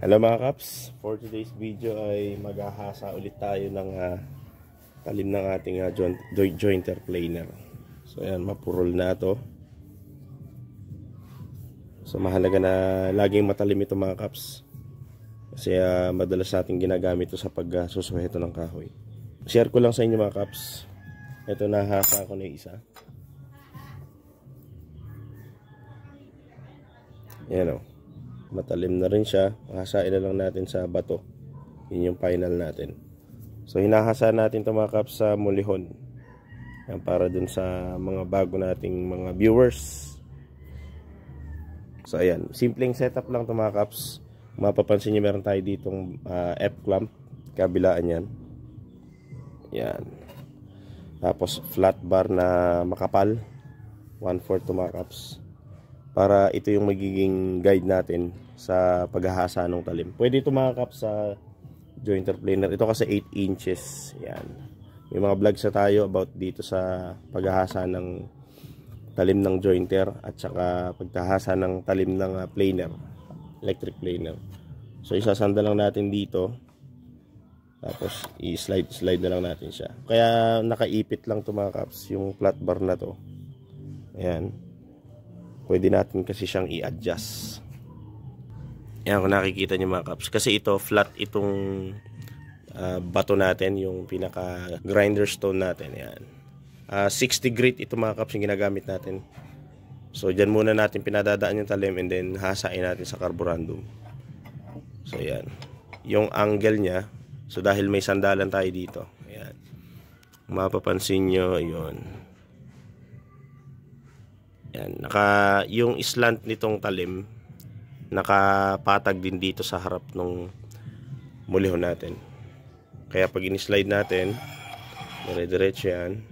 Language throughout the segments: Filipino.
Hello mga Kaps, for today's video ay maghahasa ulit tayo ng talim ng ating jointer planer. So ayan, mapurol na to. So mahalaga na laging matalim ito mga Kaps, kasi madalas natin ginagamit ito sa pagsusuheto ng kahoy. Share ko lang sa inyo mga Kaps. Ito, nahasa ko na yung isa. Ayan o, matalim na rin siya. Hasain na lang natin sa bato. Yun yung final natin. So hinahasa natin ito mga Kaps sa mulihon. Yan, para dun sa mga bago nating mga viewers. So ayan, simpleng setup lang ito mga Kaps. Mapapansin nyo meron tayo ditong F-clamp, kabilaan yan. Yan. Tapos flat bar na makapal, 1/4 ito mga Kaps. Para ito yung magiging guide natin sa paghahasa ng talim. Pwede ito mga Kaps sa jointer planer. Ito kasi 8 inches. Yan. May mga vlogs na tayo about dito sa paghahasa ng talim ng jointer at saka paghahasa ng talim ng planer, electric planer. So isasanda lang natin dito. Tapos i-slide na lang natin siya. Kaya nakaipit lang ito mga Kaps, yung flat bar na to. Ayan. Pwede natin kasi siyang i-adjust. Ayan, kung nakikita nyo mga Kaps. Kasi ito, flat itong bato natin, yung pinaka grinder stone natin. Ayan. 60 grit ito mga Kaps yung ginagamit natin. So dyan muna natin pinadadaan yung talim and then hasain natin sa carborundum. So ayan. Yung angle nya, so dahil may sandalan tayo dito. Ayan. Mapapansin nyo, yun. Yan, yung slant nitong talim nakapatag din dito sa harap ng mulihon natin. Kaya pag in-slide natin, dire-diretso yan,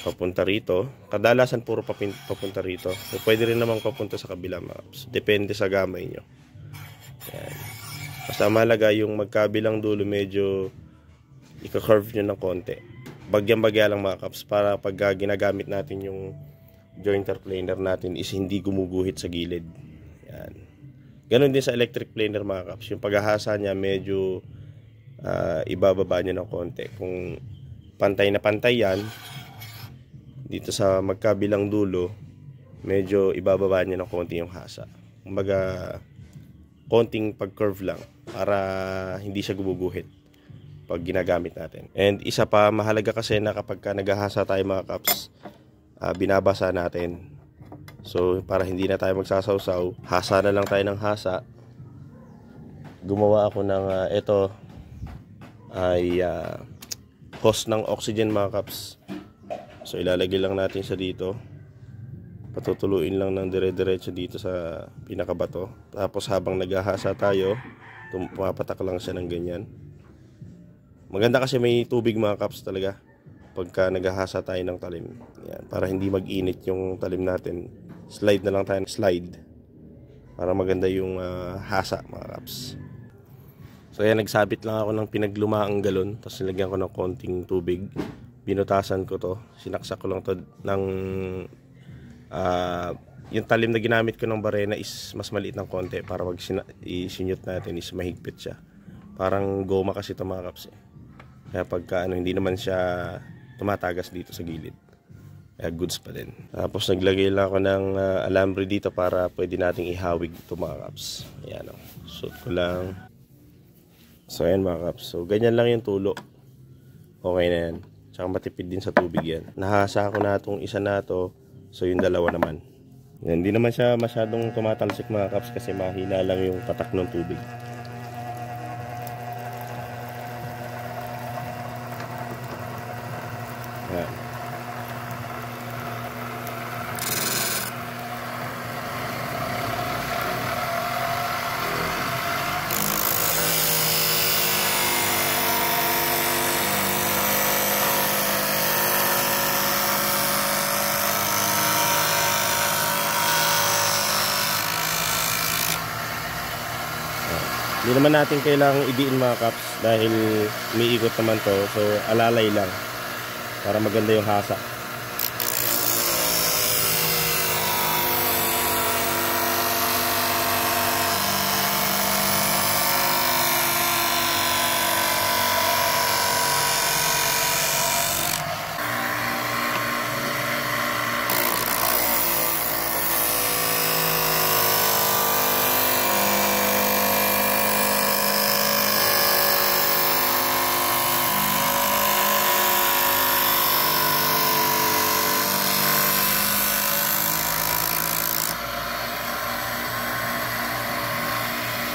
papunta rito. Kadalasan puro papunta rito. So, pwede rin namang papunta sa kabila maps. Depende sa gamay nyo. Yan. Basta mahalaga yung magkabilang dulo medyo ika-curve nyo ng konti. Bagyang-bagya lang mga Kaps, para pag ginagamit natin yung jointer planer natin is hindi gumuguhit sa gilid. Yan. Ganon din sa electric planer mga Kaps. Yung paghahasa niya medyo ibababa niya ng konti. Kung pantay na pantay yan, dito sa magkabilang dulo, medyo ibababa niya ng konti yung hasa. Kumbaga, konting pag-curve lang para hindi siya gumuguhit pag ginagamit natin. And isa pa, mahalaga kasi na kapag naghahasa tayo mga Kaps, binabasa natin. So para hindi na tayo magsasawsaw, hasa na lang tayo ng hasa. Gumawa ako ng ito ay hose ng oxygen mga Kaps. So ilalagay lang natin siya dito. Patutuluin lang ng dire-diretso dito sa pinakabato. Tapos habang naghahasa tayo, pumapatak lang siya ng ganyan. Maganda kasi may tubig mga Kaps talaga pagka naghahasa tayo ng talim. Yan, para hindi mag-init yung talim natin. Slide na lang tayo, slide. Para maganda yung hasa mga Kaps. So yan, nagsabit lang ako ng pinaglumaang galon. Tapos nilagyan ko ng konting tubig. Binutasan ko to. Sinaksak ko lang to ng yung talim na ginamit ko ng barena is mas maliit ng konti. Para pag isinyot natin is mahigpit siya. Parang goma kasi ito mga Kaps. Kaya pagka hindi naman siya tumatagas dito sa gilid. Kaya goods pa din. Tapos naglagay lang ako ng alambre dito para pwede nating ihawig ito mga Kaps. Ayan o. Suot ko lang. So ayan mga Kaps. So ganyan lang yung tulo. Okay na yan. Tsaka matipid din sa tubig yan. Nahasa ko na itong isa na to. So yung dalawa naman. Yan. Hindi naman siya masyadong tumatalsik mga Kaps kasi mahina lang yung patak ng tubig. Yan. Hindi naman natin kailangang idiin mga Kaps dahil umiikot naman to. So alalay lang para maganda yung hasa.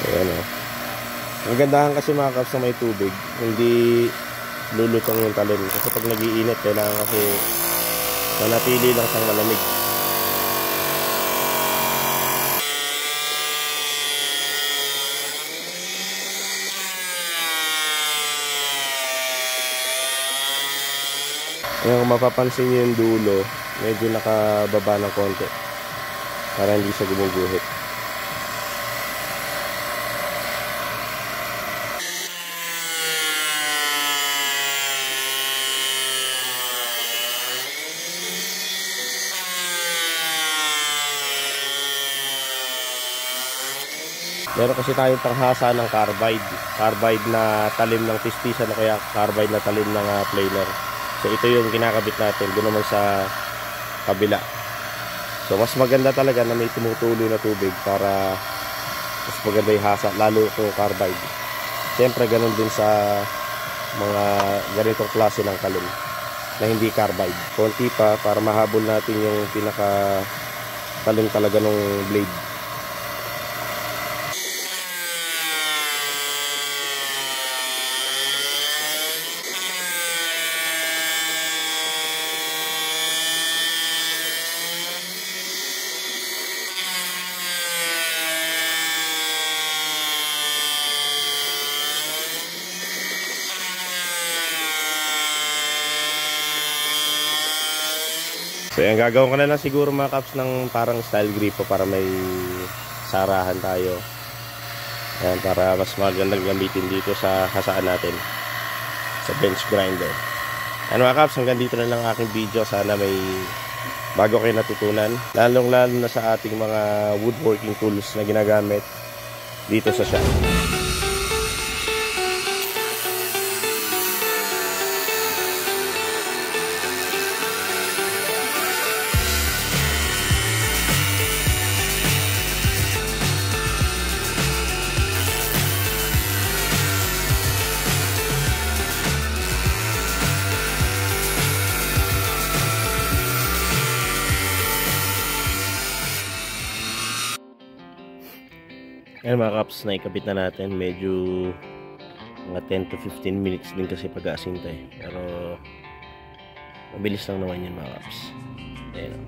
Ayan o. Ang gandahan kasi mga kaps na may tubig, hindi lulutong yung talon. Kasi pag nag-iinit, kailangan kasi manatili lang siyang malamig. Ngayon, kung mapapansin nyo yung dulo, medyo nakababa ng konti para hindi siya gumuguhit. Meron kasi tayong panghasa ng carbide na talim ng tistisan o kaya carbide na talim ng planer. So ito yung kinakabit natin doon naman sa kabila. So mas maganda talaga na may tumutulo na tubig para mas maganda yung hasa, lalo kung carbide. Siyempre ganun din sa mga ganitong klase ng talim na hindi carbide. Konti pa para mahabol natin yung pinaka talim talaga ng blade. So yan, gagawin ko na lang siguro mga kaps ng parang style gripo para may sarahan tayo. Yan, para mas magandang gamitin dito sa hasaan natin sa bench grinder. Ano mga kaps, hanggang dito na lang aking video. Sana may bago kayo natutunan, lalong lalo na sa ating mga woodworking tools na ginagamit dito sa shop. Ayan mga kaps, naikabit na natin. Medyo mga 10 to 15 minutes din kasi pag-aasinta eh. Pero mabilis lang naman yan mga kaps. Ayan.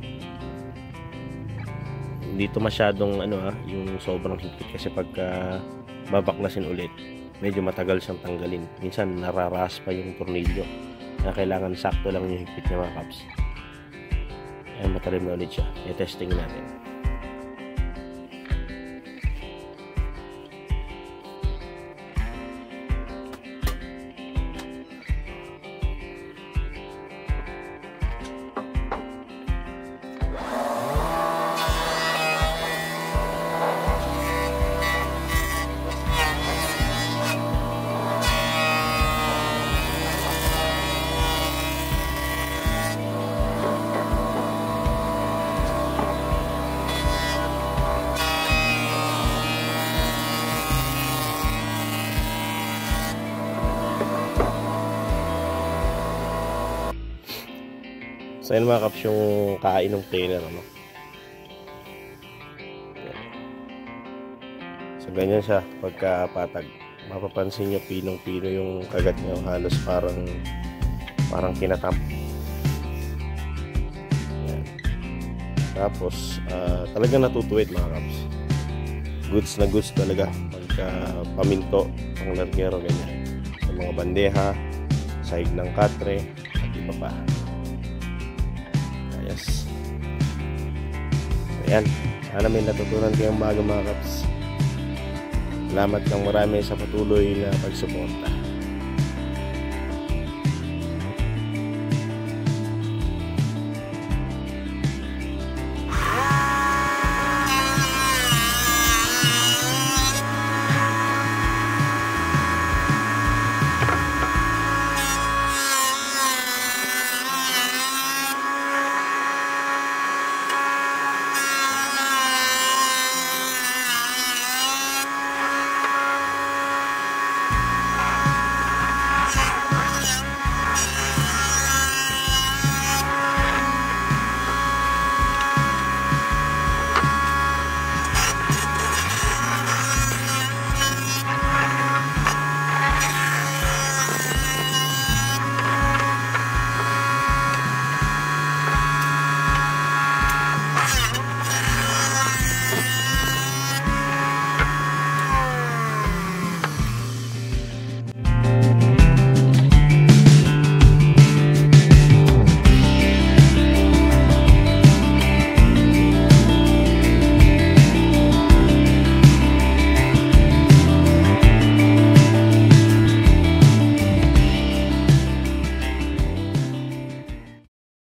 Hindi ito masyadong yung sobrang higpit kasi pagka babaklasin ulit, medyo matagal siyang tanggalin. Minsan nararas pa yung tornilyo. Kaya kailangan sakto lang yung higpit niya mga kaps. Ayan, matalim na ulit siya. I-testing natin. So yun mga kaps, yung kain ng planer So ganyan siya pagka patag. Mapapansin nyo pinong-pino yung kagat nyo, halos parang kinatap. Yan. Tapos talagang natutuwid mga kaps. Goods na goods talaga pagka paminto ang largero, ganyan sa mga bandeha, sahig ng katre at iba pa. Yes. Ayan, sana may natutunan kayong mga kaps. Salamat ng marami sa patuloy na pagsuporta.